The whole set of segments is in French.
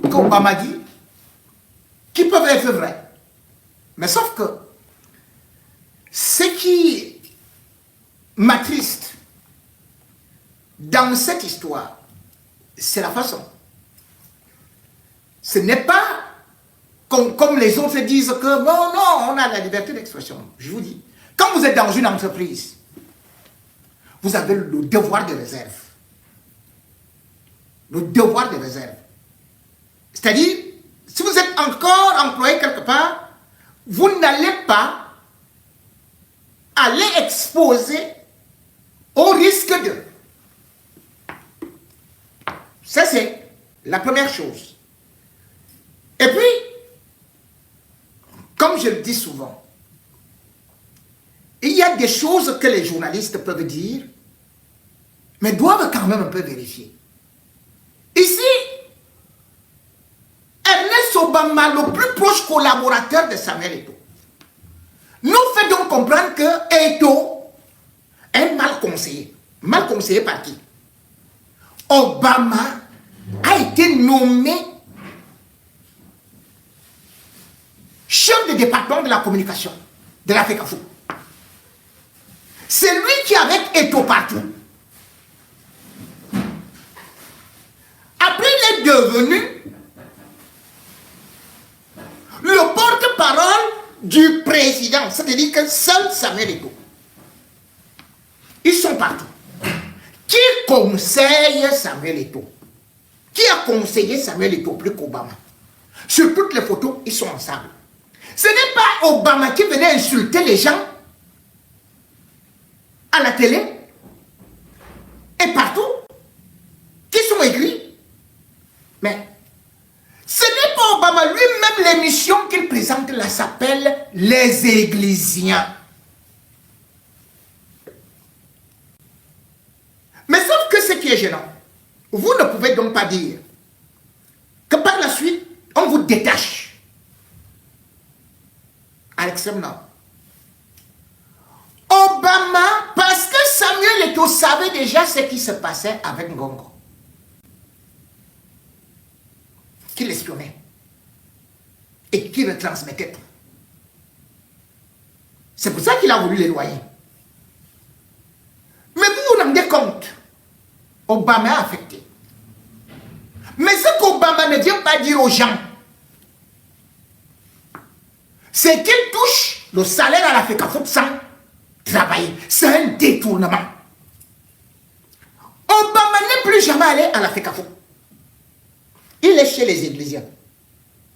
qu'Obama dit, qui peuvent être vraies. Mais sauf que ce qui m'attriste dans cette histoire, c'est la façon. Ce n'est pas comme les autres disent que non, non, on a la liberté d'expression. Je vous dis, quand vous êtes dans une entreprise, vous avez le devoir de réserve. Le devoir de réserve. C'est-à-dire, si vous êtes encore employé quelque part, vous n'allez pas aller exposer au risque de. Ça, c'est la première chose. Et puis, comme je le dis souvent, il y a des choses que les journalistes peuvent dire, mais doivent quand même un peu vérifier. Ici, Ernest Obama, le plus proche collaborateur de Samuel Eto'o, nous fait donc comprendre que Eto'o est mal conseillé. Mal conseillé par qui? Obama a été nommé chef de département de la communication de la FECAFO. C'est lui qui, avec Eto'o partout, après il est devenu le porte-parole du président, c'est-à-dire que seul Samuel Eto'o. Ils sont partout. Qui conseille Samuel Eto'o? Qui a conseillé Samuel Eto'o plus qu'Obama? Sur toutes les photos, ils sont ensemble. Ce n'est pas Obama qui venait insulter les gens à la télé et partout, qui sont aigris. Mais ce n'est pas Obama lui-même, l'émission qu'il présente là s'appelle Les Églisiens. Mais sauf que ce qui est gênant, vous ne pouvez donc pas dire que par la suite, on vous détache à l'extrême nord. Obama, parce que Samuel Eto'o savait déjà ce qui se passait avec Ngongo, qui l'espionnait et qui retransmettait tout. C'est pour ça qu'il a voulu l'éloigner. Mais vous vous rendez compte, Obama est affecté. Mais ce qu'Obama ne vient pas dire aux gens, c'est qu'il touche le salaire à la FECAFO sans travailler. C'est un détournement. Obama n'est plus jamais allé à la FECAFO. Il est chez les Églisiens.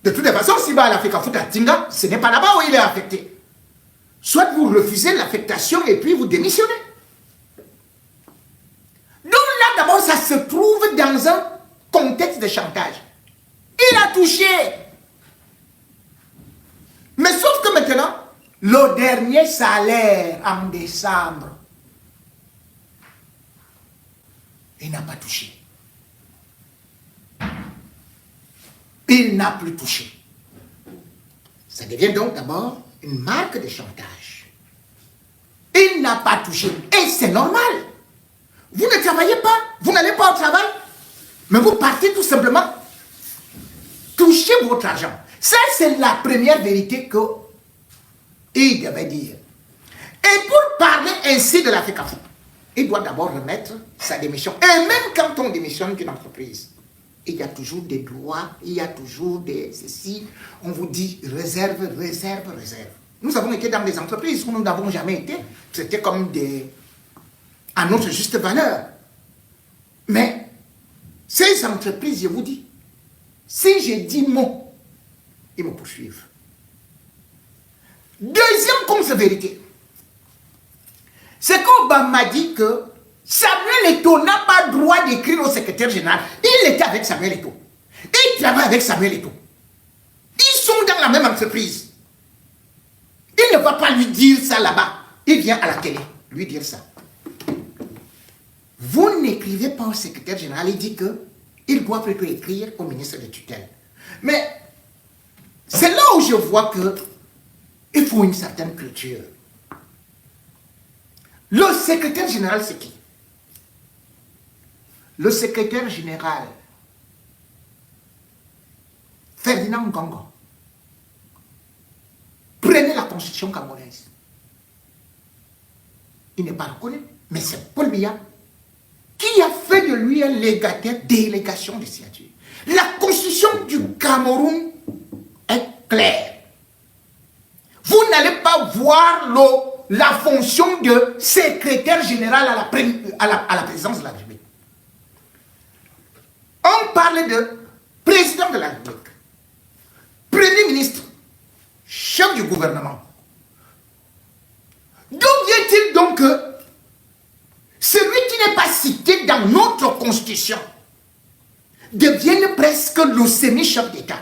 De toute façon, s'il va à la FECAFO à Tinga, ce n'est pas là-bas où il est affecté. Soit vous refusez l'affectation et puis vous démissionnez. Donc là, d'abord, ça se trouve dans un contexte de chantage. Il a touché. Mais sauf que maintenant, le dernier salaire en décembre, il n'a pas touché. Il n'a plus touché. Ça devient donc d'abord une marque de chantage. Il n'a pas touché. Et c'est normal. Vous ne travaillez pas, vous n'allez pas au travail, mais vous partez tout simplement toucher votre argent. Ça, c'est la première vérité qu'il devait dire. Et pour parler ainsi de la FECAFO, il doit d'abord remettre sa démission. Et même quand on démissionne d'une entreprise, il y a toujours des droits, il y a toujours des ceci. On vous dit réserve, réserve, réserve. Nous avons été dans des entreprises où nous n'avons jamais été traités comme des... à notre juste valeur. Mais ces entreprises, je vous dis, si j'ai 10 mots, ils me poursuivent. Deuxième contre-vérité, c'est qu'Obama dit que Samuel Eto'o n'a pas le droit d'écrire au secrétaire général. Il était avec Samuel Eto'o. Il travaille avec Samuel Eto'o. Ils sont dans la même entreprise. Il ne va pas lui dire ça là-bas. Il vient à la télé lui dire ça. Vous n'écrivez pas au secrétaire général, il dit qu'il doit plutôt écrire au ministre de tutelle. Mais c'est là où je vois qu'il faut une certaine culture. Le secrétaire général, c'est qui? Le secrétaire général Ferdinand Ngongo. Prenez la constitution camerounaise. Il n'est pas reconnu, mais c'est Paul Biya qui a fait de lui un légataire délégation de signature. La constitution du Cameroun est claire. Vous n'allez pas voir la fonction de secrétaire général à la présidence de la République. On parle de président de la République, premier ministre, chef du gouvernement. D'où vient-il donc que celui qui n'est pas cité dans notre constitution devienne presque le semi-chef d'État?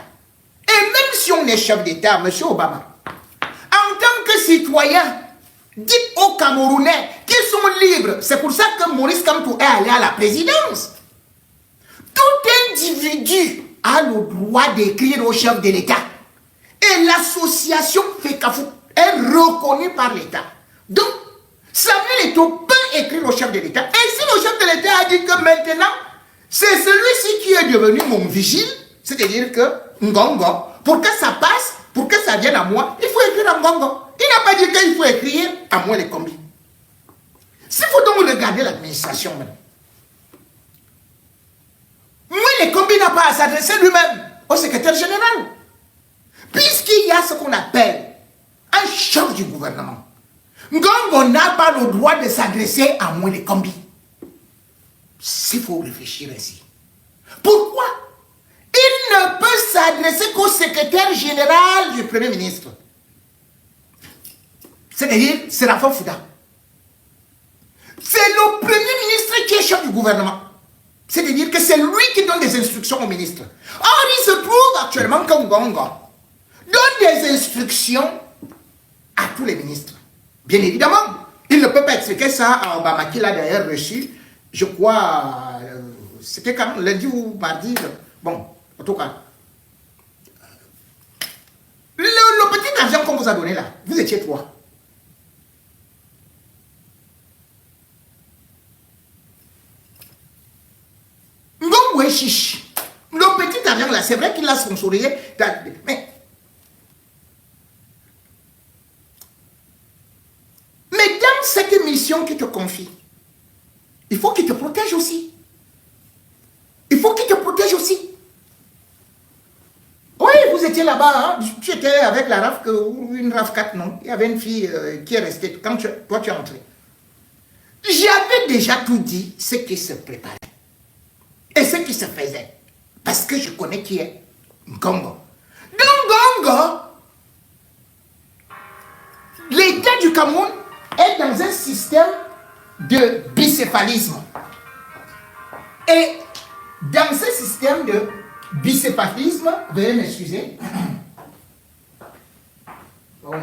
Et même si on est chef d'État, M. Obama, en tant que citoyen, dites aux Camerounais qu'ils sont libres. C'est pour ça que Maurice Kamto est allé à la présidence. Tout individu a le droit d'écrire au chef de l'État. Et l'association FECAFOOT est reconnue par l'État. Donc, Samuel Eto'o peut écrire au chef de l'État. Et si le chef de l'État a dit que maintenant, c'est celui-ci qui est devenu mon vigile, c'est-à-dire que Ngongo, pour que ça passe, pour que ça vienne à moi, il faut écrire à Ngongo. Il n'a pas dit qu'il faut écrire à moi les combis. S'il faut donc regarder l'administration même. Moi les combis n'a pas à s'adresser lui-même au secrétaire général. Puisqu'il y a ce qu'on appelle un chef du gouvernement. Ngongo n'a pas le droit de s'adresser à moi les combis. S'il faut réfléchir ainsi. Pourquoi? Il ne peut s'adresser qu'au secrétaire général du Premier ministre. C'est-à-dire, c'est Rafa Fouda. C'est le Premier ministre qui est chef du gouvernement. C'est-à-dire que c'est lui qui donne des instructions au ministre. Or, il se trouve actuellement que Ngongo donne des instructions à tous les ministres. Bien évidemment, il ne peut pas expliquer ça à Obama, qu'il a d'ailleurs reçu, je crois, c'était quand lundi ou mardi, bon, en tout cas. Le petit argent qu'on vous a donné là, vous étiez trois. Ngongo chiche. Le petit argent là, c'est vrai qu'il l'a sponsorisé, mais dans cette mission qu'il te confie, il faut qu'il te protège aussi. Il faut qu'il te protège aussi. Oui, vous étiez là-bas, hein? Tu étais avec la RAF, ou une RAF 4, non? Il y avait une fille qui est restée quand toi tu es entré. J'avais déjà tout dit, ce qui se préparait. Et ce qui se faisait. Parce que je connais qui est Ngongo. Donc Ngongo, l'État du Cameroun est dans un système de bicéphalisme. Et dans ce système de bicéphalisme, veuillez m'excuser. Ouais.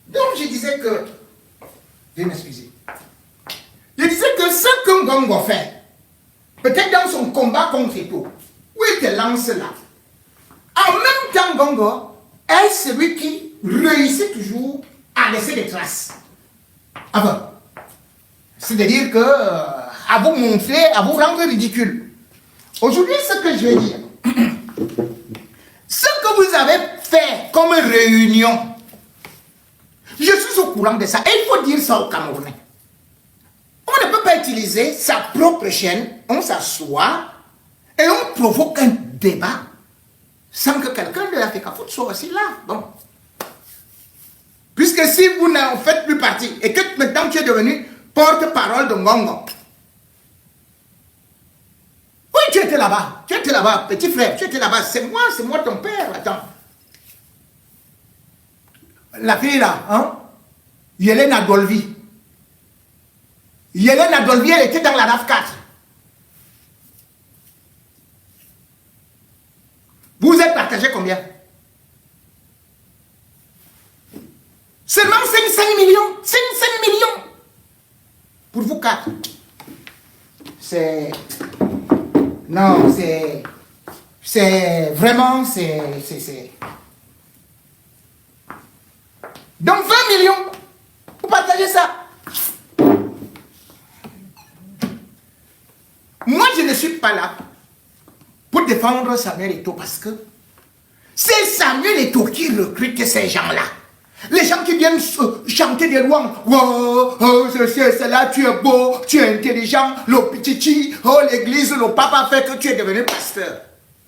Donc je disais que, veuillez m'excuser, je disais que ce que Ngongo fait, peut-être dans son combat contre Eto'o, où il te lance là, en même temps Ngongo est celui qui réussit toujours à laisser des traces. Enfin, c'est-à-dire que, à vous montrer, à vous rendre ridicule. Aujourd'hui, ce que je vais dire, ce que vous avez fait comme réunion, je suis au courant de ça. Et il faut dire ça aux Camerounais. On ne peut pas utiliser sa propre chaîne, on s'assoit et on provoque un débat sans que quelqu'un de la FECAFOOT soit aussi là. Bon. Puisque si vous n'en faites plus partie et que maintenant tu es devenu porte-parole de Ngongo. Oui, tu étais là-bas. Tu étais là-bas, petit frère. Tu étais là-bas. C'est moi ton père. Attends. La fille là, hein? Yelena Dolvi. Yelena Dolvi, elle était dans la RAF 4. Vous êtes partagé combien? Seulement 5 millions. 5 millions. Pour vous quatre. C'est... Non, c'est vraiment... C'est... Donc 20 millions. Vous partagez ça. Moi, je ne suis pas là pour défendre Samuel Eto'o parce que c'est Samuel Eto'o qui recrute ces gens-là. Les gens qui viennent chanter des louanges. Oh, c'est là, tu es beau, tu es intelligent, le petit, oh, l'église, le papa fait que tu es devenu pasteur.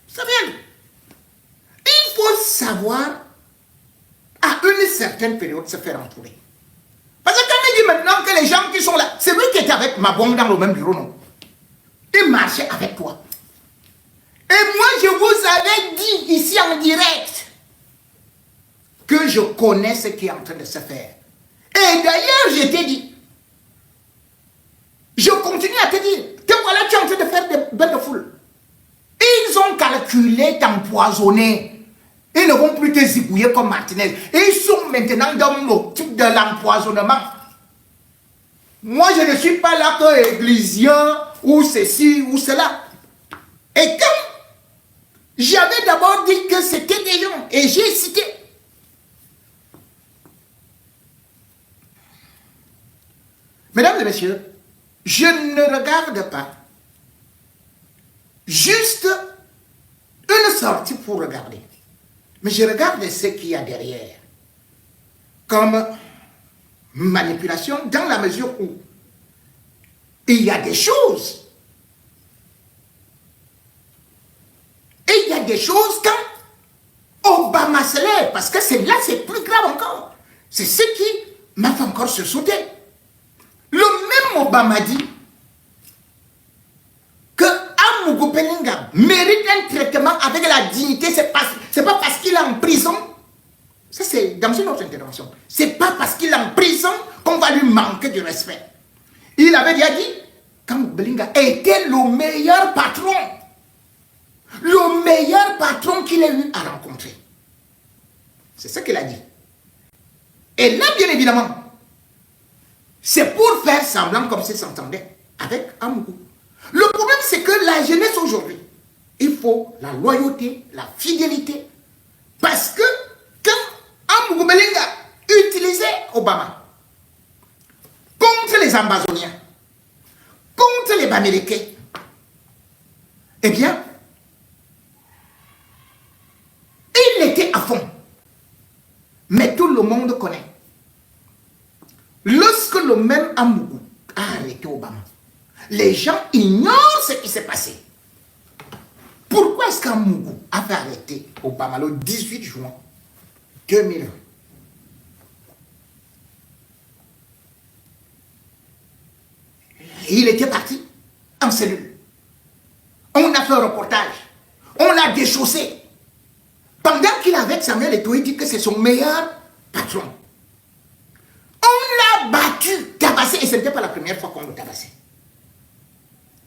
Samuel, il faut savoir à une certaine période se faire entourer. Parce que quand il dit maintenant que les gens qui sont là, c'est lui qui était avec Mabong dans le même bureau, non? Il marchait avec toi. Et moi, je vous avais dit ici en direct que je connais ce qui est en train de se faire. Et d'ailleurs, je t'ai dit, je continue à te dire, que voilà, tu es en train de faire des bains de foule. Ils ont calculé t'empoisonner. Ils ne vont plus te zigouiller comme Martinez. Ils sont maintenant dans le type de l'empoisonnement. Moi, je ne suis pas là que églisien ou ceci ou cela. Et quand j'avais d'abord dit que c'était des gens, et j'ai cité. Mesdames et messieurs, je ne regarde pas juste une sortie pour regarder. Mais je regarde ce qu'il y a derrière. Comme manipulation dans la mesure où il y a des choses. Et il y a des choses quand Obama se lève, parce que c'est là, c'est plus grave encore. C'est ce qui m'a fait encore se sauter. Le même Obama dit que Amougou Peninga mérite un traitement avec la dignité. C'est pas parce qu'il est en prison. Ça, c'est dans une autre intervention. C'est pas parce qu'il est en prison qu'on va lui manquer du respect. Il avait déjà dit qu'Amougou Peninga était le meilleur patron. Le meilleur patron qu'il ait eu à rencontrer. C'est ce qu'il a dit. Et là, bien évidemment, c'est pour faire semblant comme s'il s'entendait avec Amougou. Le problème, c'est que la jeunesse aujourd'hui, il faut la loyauté, la fidélité. Parce que quand Amougou Belinga utilisait Obama contre les Ambazoniens, contre les Bamileke, eh bien, il était à fond. Mais tout le monde connaît. Lorsque le même Amougou a arrêté Obama, les gens ignorent ce qui s'est passé. Pourquoi est-ce qu'Amougou a fait arrêter Obama le 18 juin 2001? Il était parti en cellule. On a fait un reportage. On l'a déchaussé. Pendant qu'il est avec Samuel Eto'o, il dit que c'est son meilleur patron. On l'a battu, tabassé, et ce n'était pas la première fois qu'on le tabassait.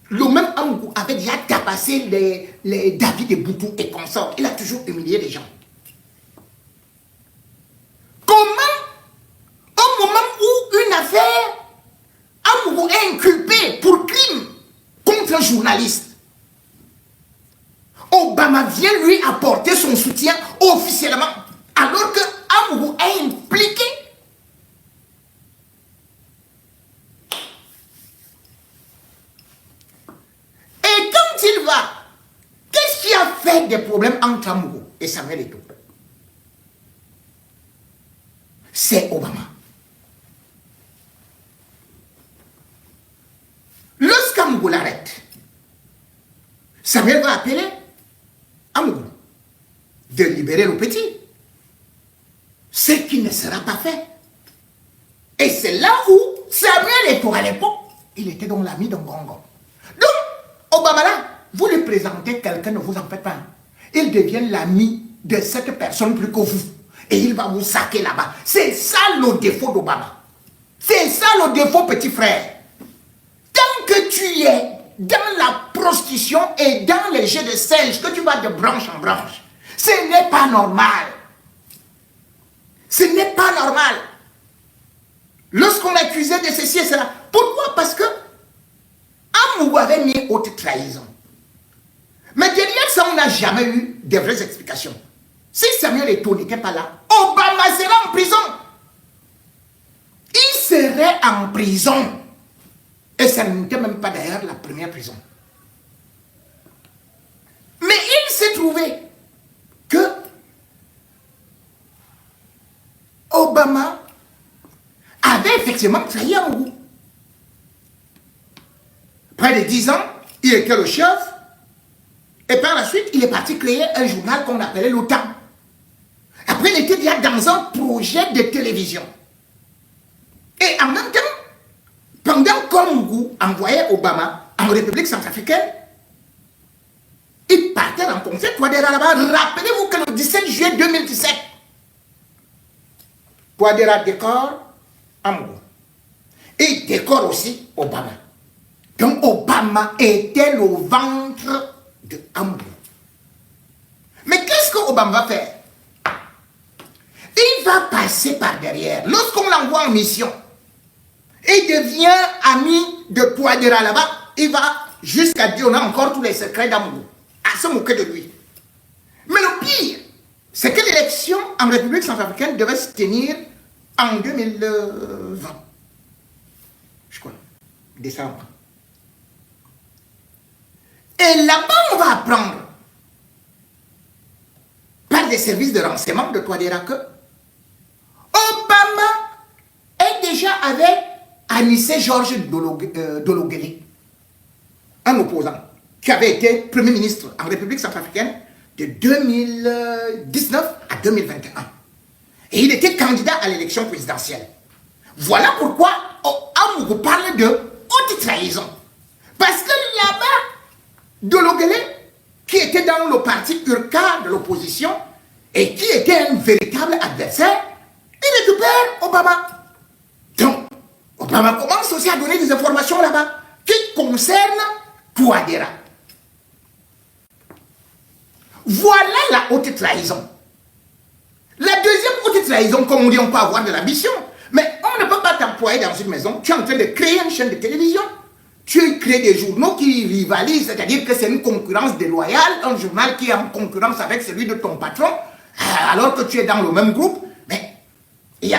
Le même Amougou avait déjà tabassé les David et Boutou et consorts. Il a toujours humilié les gens. Comment, au moment où une affaire, Amougou est inculpé pour crime contre un journaliste, Obama vient lui apporter son soutien officiellement, alors que Amougou est impliqué. Et quand il va, qu'est-ce qui a fait des problèmes entre Amougou et Samuel Eto'o? C'est Obama. Lorsqu'Amougou l'arrête, Samuel va appeler Amougou de libérer le petit. Ce qui ne sera pas fait. Et c'est là où Samuel Eto'o à l'époque, il était donc l'ami de Ngongo. Donc, Obama là, vous lui présentez quelqu'un, ne vous en faites pas. Il devient l'ami de cette personne plus que vous. Et il va vous saquer là-bas. C'est ça le défaut d'Obama. C'est ça le défaut, petit frère. Tant que tu es dans la prostitution et dans les jeux de singe, que tu vas de branche en branche, Ce n'est pas normal. Ce n'est pas normal. Lorsqu'on accusait de ceci et cela, pourquoi? Parce que Amougou avait mis haute trahison. Mais derrière ça, on n'a jamais eu de vraies explications. Si Samuel Eto'o n'était pas là, Obama serait en prison. Il serait en prison. Et ça n'était même pas d'ailleurs la première prison. Mais il s'est trouvé que Obama avait effectivement trahi Amougou. Près de 10 ans, il était le chef. Et par la suite, il est parti créer un journal qu'on appelait l'OTAN. Après, il était déjà dans un projet de télévision. Et en même temps, pendant qu'Amougou envoyait Obama en République centrafricaine, il partait rencontrer Touadéra là-bas. Rappelez-vous que le 17 juillet 2017, Touadéra décore Amougou. Et décore aussi Obama. Donc Obama était le ventre de Amougou. Mais qu'est-ce que Obama va faire? Il va passer par derrière. Lorsqu'on l'envoie en mission, il devient ami de Touadéra là-bas. Il va jusqu'à dire on a encore tous les secrets d'Amougou, à se moquer de lui. Mais le pire, c'est que l'élection en République centrafricaine devait se tenir en 2020. Je crois, décembre. Et là-bas, on va apprendre par des services de renseignement de Touadéra que Obama est déjà avec Anissé Georges Dologuélé, un opposant qui avait été Premier ministre en République centrafricaine de 2019 à 2021. Et il était candidat à l'élection présidentielle. Voilà pourquoi Amougou parle de haute trahison. Parce que là-bas, Dologuélé, qui était dans le parti URCA de l'opposition et qui était un véritable adversaire, il récupère Obama. Donc, Obama commence aussi à donner des informations là-bas qui concernent Touadéra. Voilà la haute trahison. La deuxième haute trahison, comme on dit, on peut avoir de l'ambition, mais on ne peut pas t'employer dans une maison. Tu es en train de créer une chaîne de télévision. Tu crées des journaux qui rivalisent, c'est-à-dire que c'est une concurrence déloyale, un journal qui est en concurrence avec celui de ton patron, alors que tu es dans le même groupe. Mais il y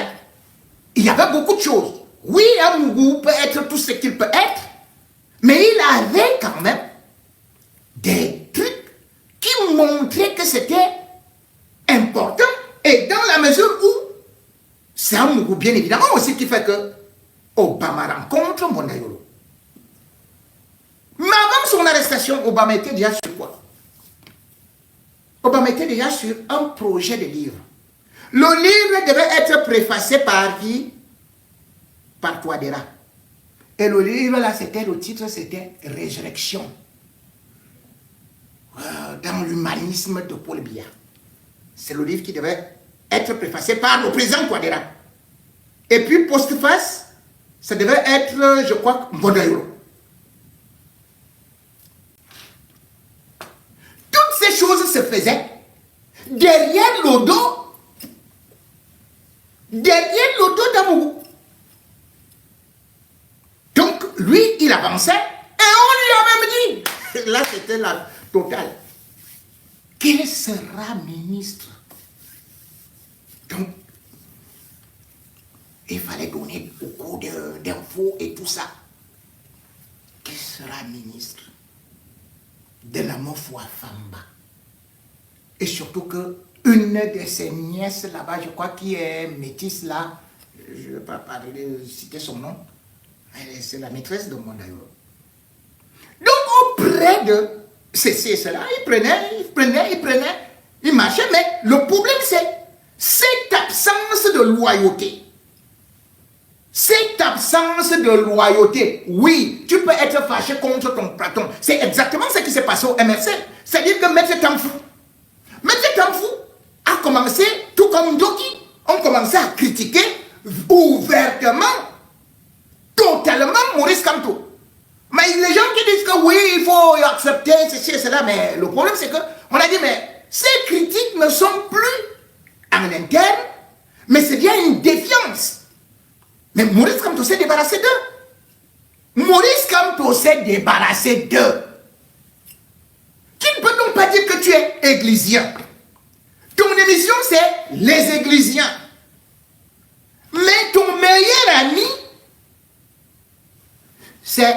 avait beaucoup de choses. Oui, Amougou peut être tout ce qu'il peut être, mais il avait quand même des trucs qui montraient que c'était important, et dans la mesure où c'est Amougou, bien évidemment, aussi qui fait que Obama rencontre Mondayolo. Mais avant son arrestation, Obama était déjà sur quoi? Obama était déjà sur un projet de livre. Le livre devait être préfacé par qui? Par Touadéra. Et le livre là, c'était le titre, c'était Résurrection. Dans l'humanisme de Paul Biya. C'est le livre qui devait être préfacé par le président Touadéra. Et puis postface, ça devait être, je crois, Mondayolo. Toutes ces choses se faisaient derrière le dos d'Amougou. Donc, lui, il avançait et on lui a même dit, là c'était la totale, qu'il sera ministre. Donc, il fallait donner beaucoup d'infos et tout ça. Qu'il sera ministre de la Mofwa Famba. Et surtout que une de ses nièces là-bas, je crois qui est métisse là, je ne vais pas citer son nom, c'est la maîtresse de Mondayolo. Donc auprès de ceci et cela, il prenait, il marchait, mais le problème c'est cette absence de loyauté. Cette absence de loyauté, oui, tu peux être fâché contre ton patron. C'est exactement ce qui s'est passé au MRC. C'est-à-dire que Maître Tamfou a commencé, tout comme Ndoki, ont commencé à critiquer ouvertement, totalement Maurice Kamto. Mais les gens qui disent que oui, il faut accepter ceci et cela, mais le problème c'est que on a dit, mais ces critiques ne sont plus en interne, mais c'est bien une défiance. Mais Maurice Kamto s'est débarrassé d'eux. Maurice Kamto s'est débarrassé d'eux. Tu ne peux donc pas dire que tu es églysien. Ton émission, c'est les églysiens. Mais ton meilleur ami, c'est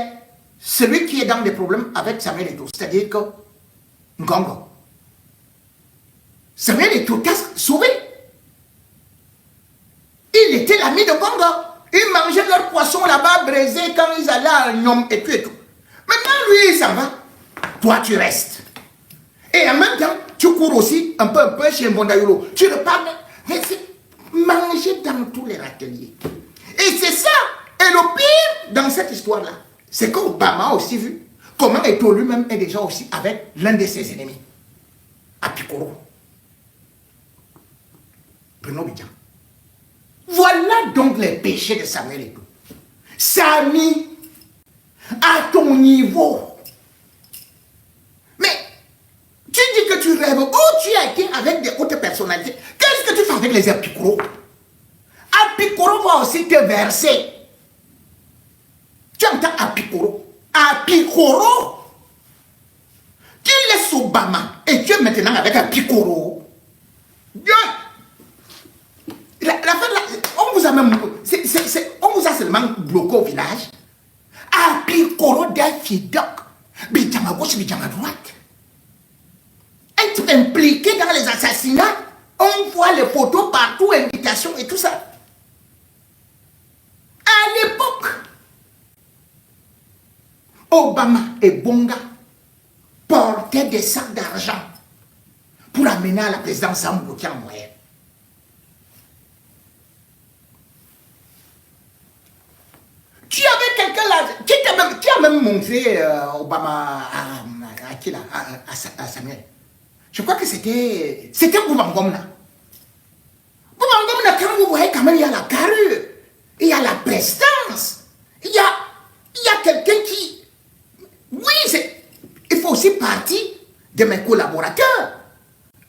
celui qui est dans des problèmes avec Samuel Eto'o. C'est-à-dire que Ngongo. Samuel Eto'o t'a sauvé. Il était l'ami de Ngongo. Ils mangeaient leur poisson là-bas, braisé, quand ils allaient à Nyom et tout et tout. Maintenant, lui, il s'en va. Toi, tu restes. Et en même temps, tu cours aussi un peu chez Mbondayolo. Tu repars, mais c'est manger dans tous les râteliers. Et c'est ça. Et le pire dans cette histoire-là, c'est qu'Obama a aussi vu comment Eto'o lui-même est déjà aussi avec l'un de ses ennemis, Apikoro. Bruno Bidjan. Voilà donc les péchés de Samuel Eto'o. Samy, à ton niveau. Mais tu dis que tu rêves. Oh, tu as été avec des hautes personnalités. Qu'est-ce que tu fais avec les Apikoro? Apikoro va aussi te verser. Tu entends Apikoro? Apikoro? Tu laisses Obama et tu es maintenant avec Apikoro. La fin là, on vous a même. On vous a seulement bloqué au village. Apikoro d'Afidok. Bidjama gauche, Bidjama droite. Être impliqué dans les assassinats. On voit les photos partout, invitations et tout ça. À l'époque, Obama et Bonga portaient des sacs d'argent pour amener à la présidence en bloquant en moyenne. Tu avais quelqu'un là qui a même montré Obama à qui là, à Samuel. Je crois que c'était Boubangom là. Boubangom là, quand vous voyez quand même, il y a la carrure, il y a la prestance, il y a quelqu'un qui... Oui, il faut aussi partie de mes collaborateurs.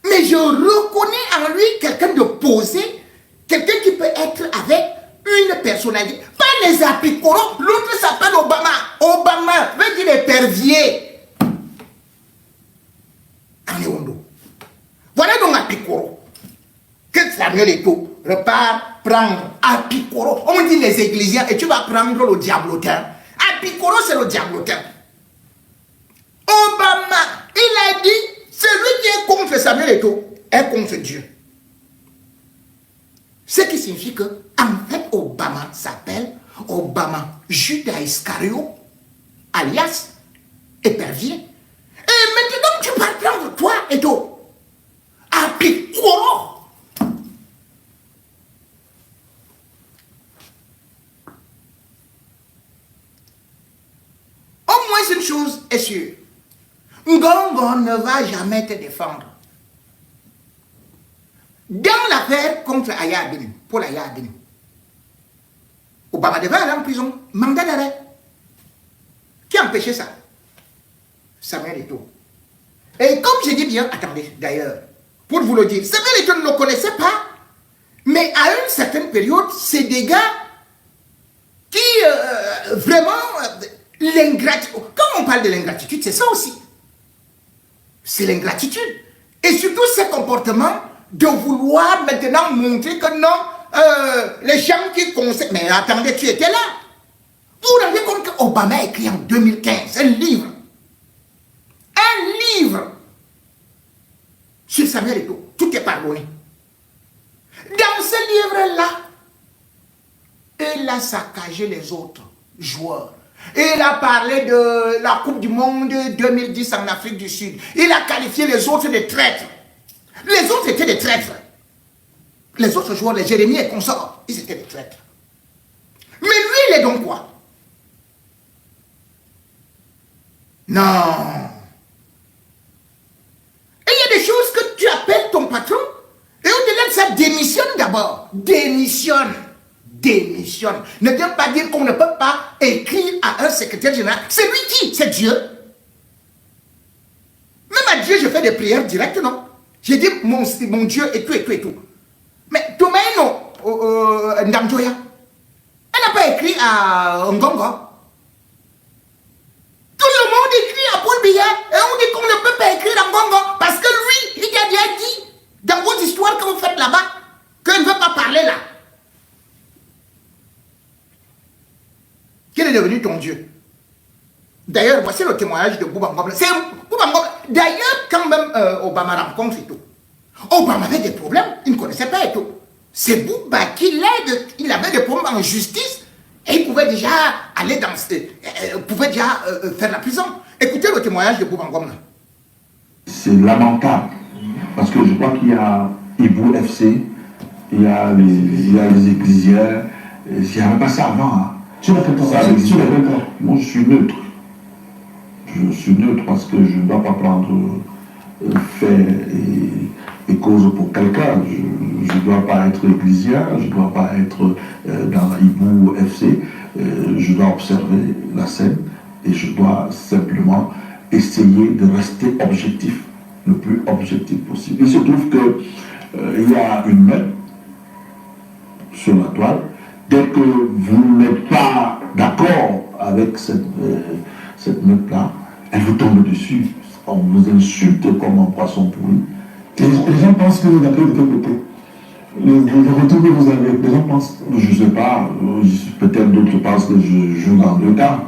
Mais je reconnais en lui quelqu'un de posé, quelqu'un qui peut être avec une personnalité. Pas les Apikoro, l'autre s'appelle Obama. Obama veut dire épervier. Anéondo. Voilà donc Apikoro. Que Samuel Eto'o repart prendre Apikoro. On dit les églisiens et tu vas prendre le diablotin. Apikoro, c'est le diablotin. Obama, il a dit, celui qui est contre Samuel Eto'o est contre Dieu. Ce qui signifie que, en fait, Obama s'appelle Obama Judas Iscario, alias épervier. Et maintenant, tu vas prendre toi, Eto'o, Apikoro. Au moins, une chose est sûre. Ngongo ne va jamais te défendre. Dans l'affaire contre Aya Abini, Paul Aya Abini, Obama devait aller en prison, mandat d'arrêt. Qui a empêché ça? Samuel Eto'o. Et comme je dis bien, attendez, d'ailleurs, pour vous le dire, Samuel Eto'o ne le connaissait pas, mais à une certaine période, c'est des gars qui, vraiment, l'ingratitude, quand on parle de l'ingratitude, c'est ça aussi. C'est l'ingratitude. Et surtout ces comportements de vouloir maintenant montrer que non, les gens qui conseillent... Mais attendez, tu étais là. Vous vous rendez compte qu'Obama a écrit en 2015 un livre. Un livre sur Samuel Eto'o. Tout est pardonné. Dans ce livre-là, il a saccagé les autres joueurs. Il a parlé de la Coupe du Monde 2010 en Afrique du Sud. Il a qualifié les autres de traîtres. Les autres étaient des traîtres. Les autres joueurs, les Jérémie et consorts, ils étaient des traîtres. Mais lui, il est donc quoi? Non. Et il y a des choses que tu appelles ton patron, et au-delà de ça, démissionne d'abord. Démissionne. Démissionne. Ne veut pas dire qu'on ne peut pas écrire à un secrétaire général. C'est lui qui? C'est Dieu. Même à Dieu, je fais des prières directes, non? J'ai dit mon Dieu et tout, et tout, et tout. Mais Tomaino, Ndamjoya, elle n'a pas écrit à Ngongo. Tout le monde écrit à Paul Biya et on dit qu'on ne peut pas écrire à Ngongo parce que lui, il a déjà dit dans vos histoires que vous faites là-bas qu'il ne veut pas parler là. Quel est devenu ton Dieu? D'ailleurs, voici le témoignage de Bouba Ngom. C'est Bouba Ngom. D'ailleurs, quand même Obama rencontre et tout, Obama avait des problèmes, il ne connaissait pas et tout. C'est Bouba qui l'aide, il avait des problèmes en justice et il pouvait déjà aller dans... pouvait déjà faire la prison. Écoutez le témoignage de Bouba Ngom. C'est lamentable, parce que je crois qu'il y a Ibou FC, il y a les Ecclésiaires, il n'y avait pas ça avant. Hein. Tu n'as pas ça, moi je suis neutre. Je suis neutre parce que je ne dois pas prendre fait et cause pour quelqu'un. Je ne dois pas être ecclésien, je ne dois pas être dans Ibou FC. Je dois observer la scène et je dois simplement essayer de rester objectif, le plus objectif possible. Il se trouve qu'il y a une main sur la toile. Dès que vous n'êtes pas d'accord avec cette note-là, elle vous tombe dessus. On vous insulte comme un poisson pourri. Les gens pensent que vous êtes d'accord de quel côté? Les retours que vous avez, les gens pensent... Je ne sais pas, peut-être d'autres pensent que je joue dans deux camps.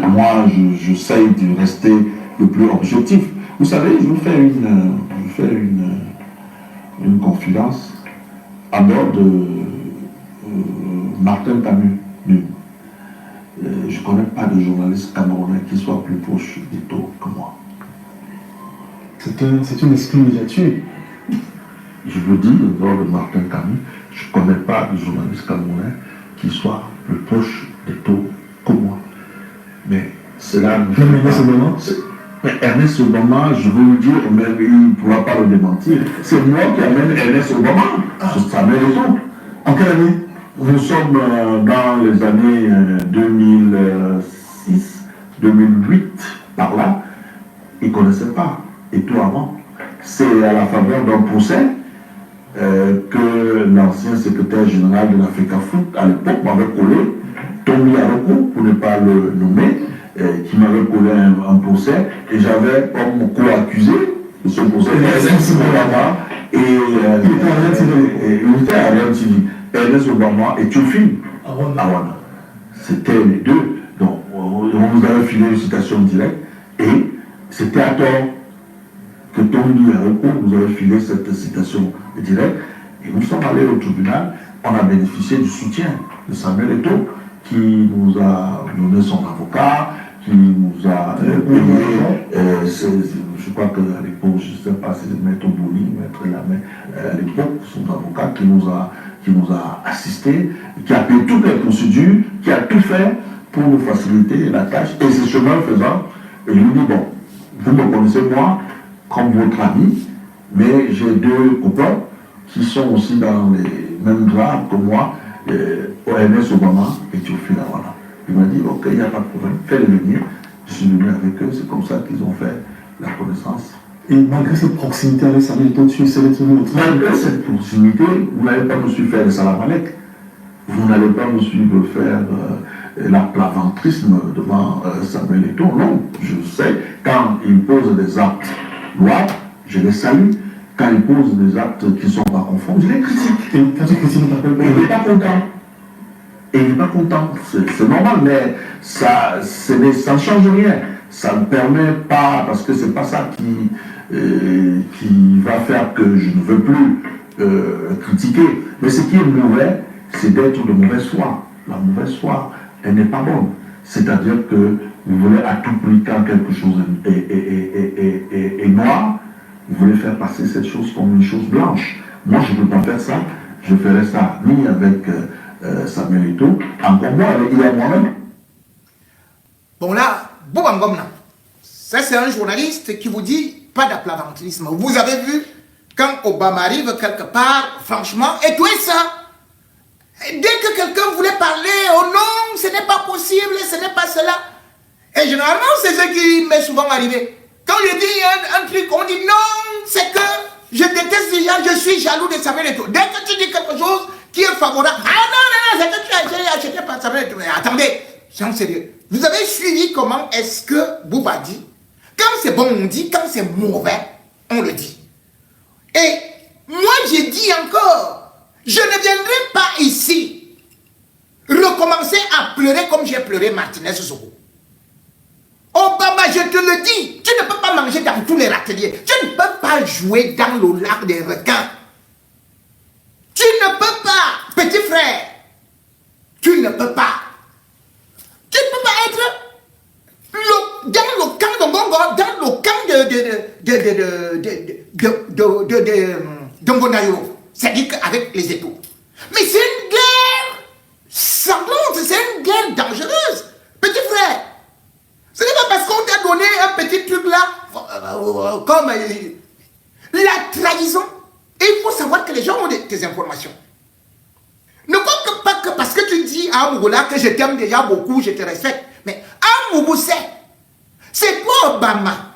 Moi, j'essaye de rester le plus objectif. Vous savez, je vous fais une confidence à bord de Martin Camus. Je ne connais pas de journaliste camerounais qui soit plus proche des taux que moi. C'est une exclue médiature. Je vous dis, lors de Martin Camus, je ne connais pas de journaliste camerounais qui soit plus proche des taux que moi. Mais cela ne fait pas... Mais Ernest Obama, je veux vous dire, mais il ne pourra pas le démentir. C'est moi qui amène Ernest Obama sur sa maison. En quelle année? Nous sommes dans les années 2006, 2008, par là. Ils ne connaissaient pas. Et tout avant. C'est à la faveur d'un procès que l'ancien secrétaire général de l'Africa Foot, à l'époque, m'avait collé, Tommy Aroko, pour ne pas le nommer, qui m'avait collé un procès, et j'avais comme co-accusé de ce procès, et il était à Rien TV. Ernest Obama et Théophile Awana. C'était les deux. Donc, on nous avait filé une citation directe, et c'était à tort que Tommy Aroko nous avait filé cette citation directe, et nous sommes allés au tribunal. On a bénéficié du soutien de Samuel Eto'o, qui nous a donné son avocat, qui nous a payé, je crois qu'à l'époque, je ne sais pas si c'est Maître Bouli, Maître Lamé, à l'époque, son avocat qui nous a assisté, qui a payé toutes les procédures, qui a tout fait pour nous faciliter la tâche. Et ce chemin faisant, je lui dis, bon, vous me connaissez moi comme votre ami, mais j'ai deux copains qui sont aussi dans les mêmes grades que moi, Ernest Obama et Théophile Awana. Il m'a dit, ok, il n'y a pas de problème, fais-les venir. Je suis venu avec eux, c'est comme ça qu'ils ont fait la connaissance. Et malgré cette proximité avec Samuel Eto'o, tu sais être notre... Malgré cette proximité, vous n'allez pas me suivre faire le salamalek. Vous n'allez pas me suivre faire l'aplaventrisme devant Samuel Eto'o. Non, je sais, quand il pose des actes lois, je les salue. Quand il pose des actes qui ne sont pas conformes, je les critique. Et quand tu critiques, on t'appelle... Il n'est pas content. Et il n'est pas content. C'est normal, mais ça ne change rien. Ça ne permet pas, parce que ce n'est pas ça qui va faire que je ne veux plus critiquer. Mais ce qui est mauvais, c'est d'être de mauvaise foi. La mauvaise foi, elle n'est pas bonne. C'est-à-dire que vous voulez à tout prix, quand quelque chose est noir, vous voulez faire passer cette chose comme une chose blanche. Moi, je ne peux pas faire ça. Je ferai ça ni avec Samuel Eto'o, encore moins avec moi-même. Bon là, Bouba Ngom, ça c'est un journaliste qui vous dit pas d'aplaventrisme. Vous avez vu, quand Obama arrive quelque part, franchement, et tout ça, dès que quelqu'un voulait parler, oh non, ce n'est pas possible, ce n'est pas cela. Et généralement, c'est ce qui m'est souvent arrivé. Quand je dis un truc, on dit non, c'est que jaloux de Samuel Eto'o. Dès que tu dis quelque chose qui est favorable, ah non, c'est que tu as été acheté par Samuel Eto'o. Mais attendez, c'est sérieux. Vous avez suivi comment est-ce que Bouba dit? Quand c'est bon, on dit. Quand c'est mauvais, on le dit. Et moi, j'ai dit encore, je ne viendrai pas ici recommencer à pleurer comme j'ai pleuré Martinez Zogo. Obama, je te le dis, tu ne peux pas manger dans tous les râteliers. Tu ne peux pas jouer dans le lac des requins. Tu ne peux pas, petit frère. Tu ne peux pas. Tu ne peux pas être dans le camp de Bongo, dans le camp de Ngonayo. C'est-à-dire avec les étaux. Mais c'est une guerre sanglante, c'est une guerre dangereuse. Petit frère. Ce n'est pas parce qu'on t'a donné un petit truc là, comme la trahison. Et il faut savoir que les gens ont des informations. Ne compte pas que parce que tu dis à Mougoula que je t'aime déjà beaucoup, je te respecte. Mais Amougou c'est toi Obama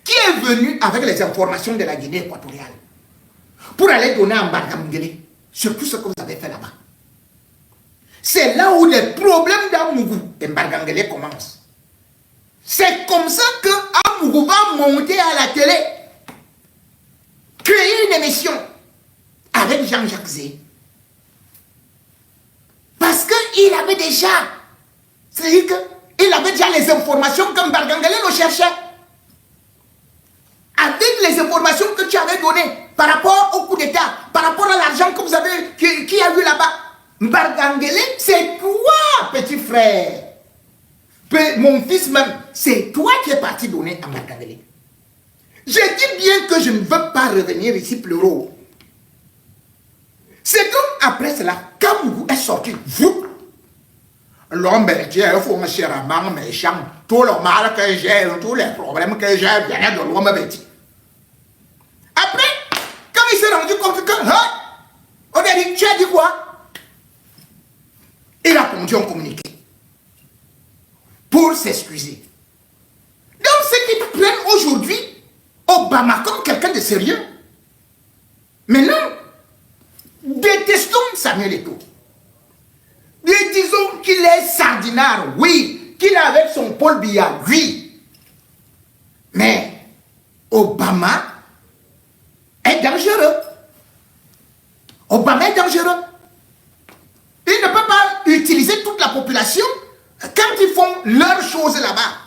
qui est venu avec les informations de la Guinée équatoriale pour aller donner à Mbargangele sur tout ce que vous avez fait là-bas. C'est là où les problèmes d'Amougou et Mbargangele commencent. C'est comme ça que Amougou va monter à la télé, créer une émission avec Jean-Jacques Zé. Parce qu'il avait déjà, c'est-à-dire qu'il avait déjà les informations que Mbargangele le cherchait. Avec les informations que tu avais données par rapport au coup d'État, par rapport à l'argent que vous avez, qui a eu là-bas, Mbargangele, c'est toi, petit frère. Mon fils même, c'est toi qui es parti donner à Mbargangele. Je dis bien que je ne veux pas revenir ici pleurer. C'est donc après cela, quand vous êtes sorti, vous, l'homme, Dieu, il faut me chercher à maman, méchant, tout le mal que j'ai, tous les problèmes que j'ai, viennent de l'homme bêti. Après, quand il s'est rendu compte que, on a dit, tu as dit quoi? Il a conduit en communiqué pour s'excuser. Donc, ceux qui prennent aujourd'hui Obama comme quelqu'un de sérieux, mais non, détestons Samuel Eto'o. Disons qu'il est sardinard, oui, qu'il est avec son Paul Biya, oui. Mais Obama est dangereux. Obama est dangereux. Il ne peut pas utiliser toute la population quand ils font leurs choses là-bas.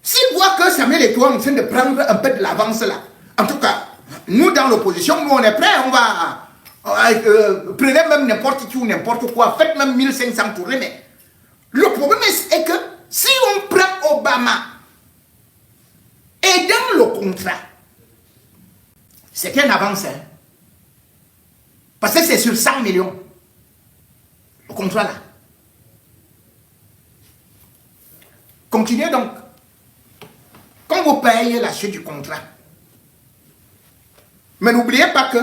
S'ils voient que Samuel Eto'o est en train de prendre un peu de l'avance là, en tout cas, nous dans l'opposition, nous on est prêts, on va... prenez même n'importe qui ou n'importe quoi, faites même 1500 tournées, mais le problème est que si on prend Obama et dans le contrat, c'est une avance, hein, parce que c'est sur 100 millions, le contrat là. Continuez donc. Quand vous payez la suite du contrat, mais n'oubliez pas que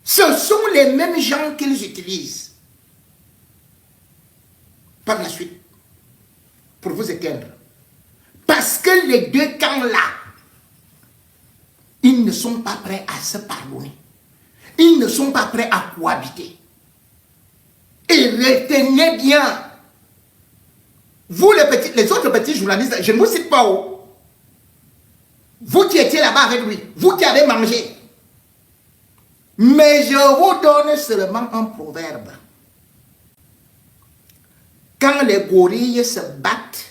ce sont les mêmes gens qu'ils utilisent par la suite pour vous éteindre. Parce que les deux camps-là, ils ne sont pas prêts à se pardonner. Ils ne sont pas prêts à cohabiter. Et retenez bien, vous les autres petits journalistes, je ne vous cite pas où. Vous qui étiez là-bas avec lui, vous qui avez mangé. Mais je vous donne seulement un proverbe. Quand les gorilles se battent,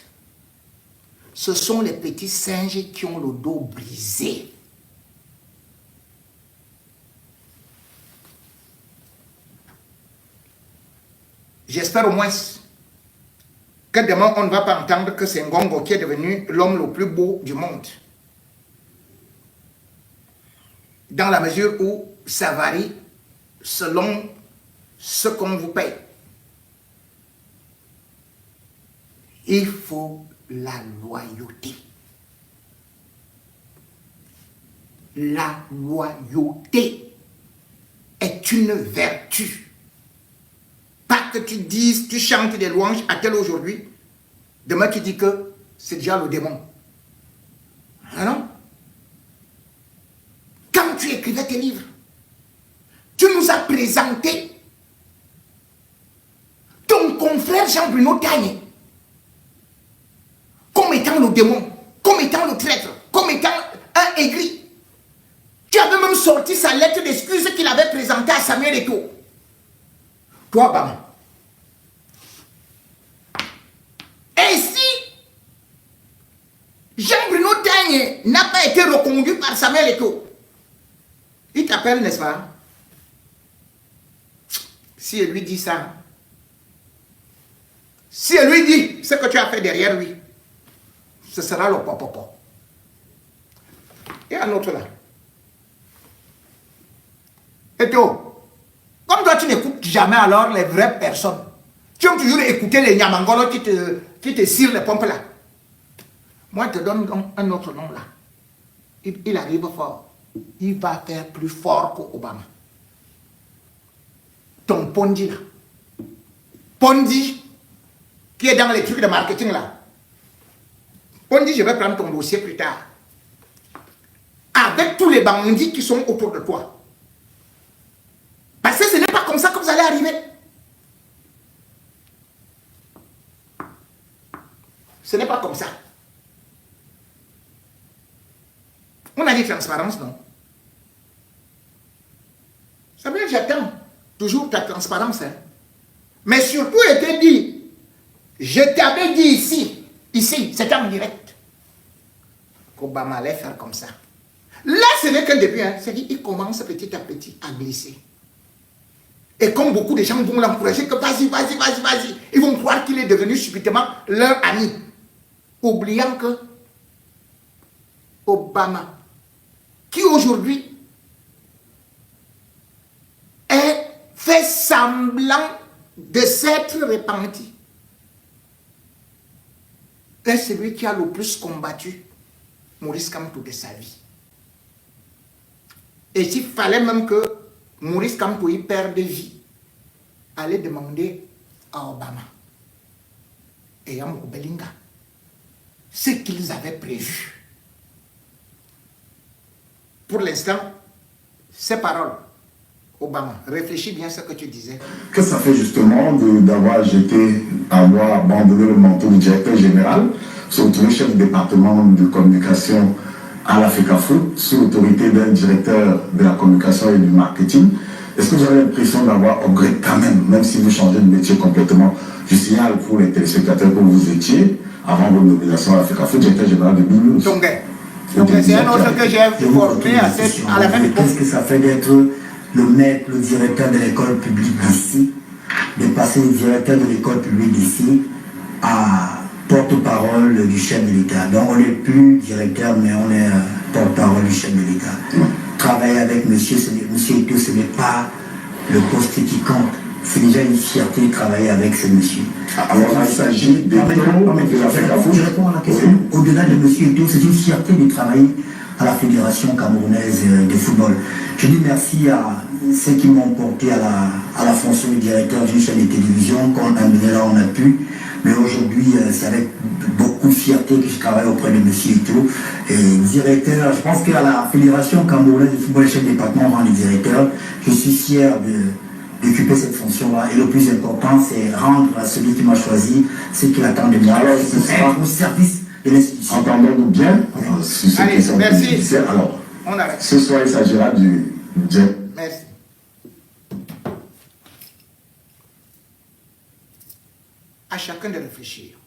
ce sont les petits singes qui ont le dos brisé. J'espère au moins que demain on ne va pas entendre que c'est Ngongo qui est devenu l'homme le plus beau du monde. Dans la mesure où ça varie selon ce qu'on vous paye. Il faut la loyauté. La loyauté est une vertu. Pas que tu dises, tu chantes des louanges à tel aujourd'hui, demain tu dis que c'est déjà le démon. Ah non? Quand tu écrivais tes livres, nous a présenté ton confrère Jean-Bruno Tagné comme étant le démon, comme étant le traître, comme étant un aigri. Tu avais même sorti sa lettre d'excuse qu'il avait présentée à Samuel Eto'o. Toi, Bama. Et si Jean-Bruno Tagné n'a pas été reconduit par Samuel Eto'o, il t'appelle, n'est-ce pas? Si elle lui dit ça, si elle lui dit ce que tu as fait derrière lui, ce sera le popopo. Et un autre là. Eto'o, comme toi tu n'écoutes jamais alors les vraies personnes, tu aimes toujours écouter les Niamangolos qui te cirent les pompes là. Moi je te donne donc un autre nom là. Il arrive fort. Il va faire plus fort qu'Obama. Ton Pondi là. Pondi, qui est dans les trucs de marketing là. Pondi, je vais prendre ton dossier plus tard. Avec tous les bandits qui sont autour de toi. Parce que ce n'est pas comme ça que vous allez arriver. Ce n'est pas comme ça. On a dit transparence, non? Ça veut dire que j'attends toujours ta transparence. Hein? Mais surtout, je t'ai dit, je t'avais dit ici, c'était en direct, qu'Obama allait faire comme ça. Là, ce n'est qu'un début. Hein? C'est-à-dire qu'il commence petit à petit à glisser. Et comme beaucoup de gens vont l'encourager, que vas-y, vas-y, vas-y, vas-y, ils vont croire qu'il est devenu subitement leur ami. Oubliant que Obama, qui aujourd'hui fait semblant de s'être repenti, est celui qui a le plus combattu Maurice Kamto de sa vie. Et s'il fallait même que Maurice Kamto y perde vie, allait demander à Obama et à Mobelinga ce qu'ils avaient prévu. Pour l'instant, ces paroles, Obama, réfléchis bien à ce que tu disais. Que ça fait justement d'avoir avoir abandonné le manteau de directeur général, se retrouver chef du département de communication à l'Africa Foot, sous l'autorité d'un directeur de la communication et du marketing. Est-ce que vous avez l'impression d'avoir upgrade quand même si vous changez de métier complètement? Je signale pour les téléspectateurs que vous étiez, avant votre nomination à l'Africa Foot, directeur général de BINUS. Donc c'est un autre que j'ai formé à la même époque. Qu'est-ce que ça fait d'être le maître, le directeur de l'école publique d'ici, de passer le directeur de l'école publique d'ici à porte-parole du chef de l'État. Donc on n'est plus directeur, mais on est porte-parole du chef de l'État. Travailler avec monsieur Eto'o, ce n'est pas le poste qui compte. C'est déjà une fierté de travailler avec ce monsieur. Alors il s'agit de l'Africa Foot. Je réponds à la question. Au-delà de monsieur Eto'o, c'est une fierté de travailler à la Fédération camerounaise de football. Je dis merci à ceux qui m'ont porté à la fonction de directeur d'une chaîne de télévision, qu'on a mené là on a pu. Mais aujourd'hui, c'est avec beaucoup de fierté que je travaille auprès de M. Eto'o. Et directeur, je pense qu'à la Fédération camerounaise de football, chef de département rang de directeur, je suis fier d'occuper cette fonction-là. Et le plus important, c'est rendre à celui qui m'a choisi ce qu'il attend de moi. Alors, ce sera au service de l'institution. Entendons-nous bien sur cette question. Merci. Alors, on arrête. ce soir, il s'agira du jet. Merci. À chacun de réfléchir.